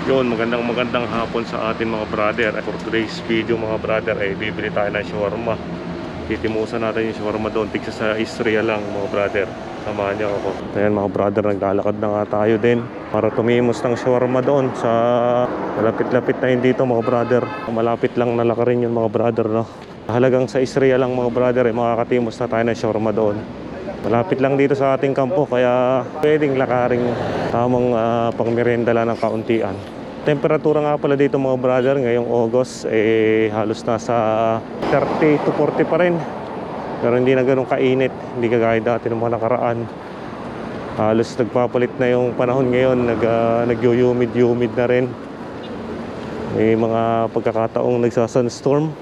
Yun, magandang hapon sa atin mga brother. For today's video mga brother ay bibili tayo ng shawarma. Titimusan natin yung shawarma doon, tigsa sa Israel lang mga brother. Samahan niyo ako. Ayan mga brother, naglalakad na nga tayo din para tumimos ng shawarma doon sa malapit-lapit na yun dito mga brother. Malapit lang na lakarin yun mga brother, no? Halagang sa Israel lang mga brother ay makakatimos na tayo ng shawarma doon. Malapit lang dito sa ating kampo, kaya pwedeng lakaring tamang pangmerienda lang ng kauntian. Temperatura nga pala dito mga brother ngayong August halos nasa 30 to 40 pa rin. Pero hindi na ganun kainit, hindi kagaya dati ng mga nakaraan. Halos nagpapalit na yung panahon ngayon, nag-humid na rin. May mga pagkakataong nagsasunstorm.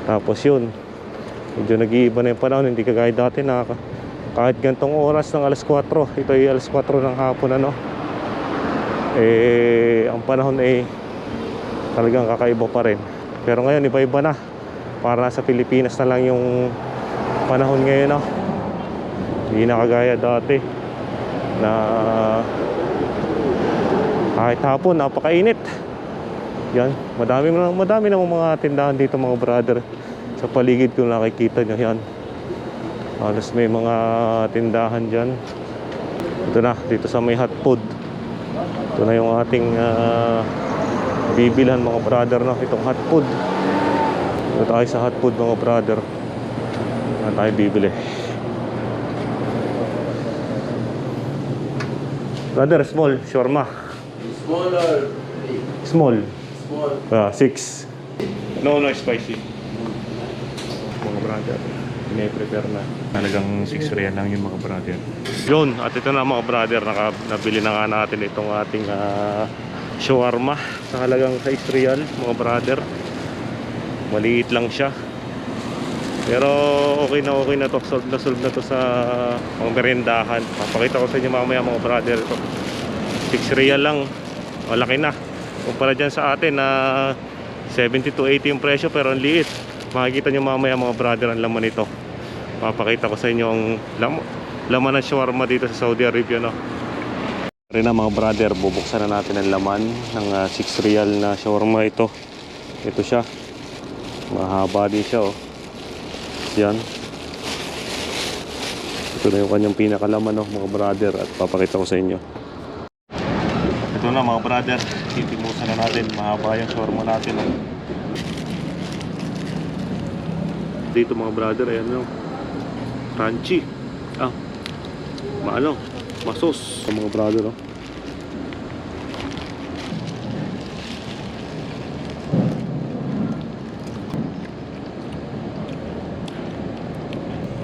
Tapos yun, medyo nag-iiba na yung panahon, hindi kagaya dati na kahit gantong oras ng alas 4, ito ay alas 4 ng hapon ang panahon talagang kakaiba pa rin. Pero ngayon iba-iba na, para nasa Pilipinas na lang yung panahon ngayon, hindi na kagaya dati na kahit hapon napakainit. Yan, madami na mga tindahan dito mga brother. Sa paligid ko nakikita nyo yan, halos may mga tindahan dyan. Ito na, dito sa may hot food. Ito na yung ating bibilhan mga brother, no? Itong hot food. Ito tayo sa hot food mga brother. Ano tayo bibili? Brother, small shawarma. Small or Small. small? 6. No spicy. Mga brother, pine-prepare na. Talagang 6 real lang yung mga brother. Yun, at ito na mga brother, nabili na nga natin itong ating shawarma sa halagang 6 real mga brother. Maliit lang siya, pero okay na to. Solve na to sa mga merindahan. Papakita ko sa inyo mamaya mga brother. Ito 6 real lang, malaki na kumpara dyan sa atin na 70 to 80 yung presyo, pero ang liit. Makikita nyo mamaya mga brother ang laman nito. Papakita ko sa inyo ang laman ng shawarma dito sa Saudi Arabia, no? Rin na mga brother, bubuksan na natin ang laman ng 6 real na shawarma ito. Ito siya, mahaba din siya, yan. Ito na yung kanyang pinakalaman, mga brother, at papakita ko sa inyo. Ito na mga brother, titimusan na natin. Mahaba yung shawarma natin, dito mga brother, ayan, crunchy, masos mga brother,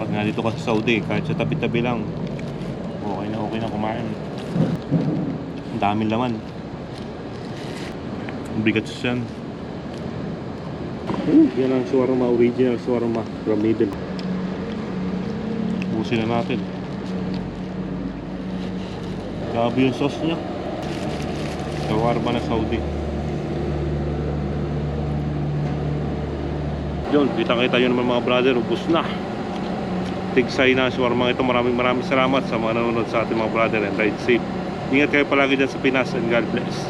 pag nga dito ka sa Saudi, kahit sa tabi-tabi lang, okay na kumain. Ang daming laman, ang bigat siya. Yan ang shawarma, original shawarma from Middle. Busin na natin. Grabe yung sauce niya. Shawarma na Saudi. Yun, kita-kita yun naman mga brother, ubos na. Tigsay na shawarma ito. Maraming salamat sa mga nanonood sa ating mga brother, and ride safe. Ingat kayo palagi dyan sa Pinas, and God bless.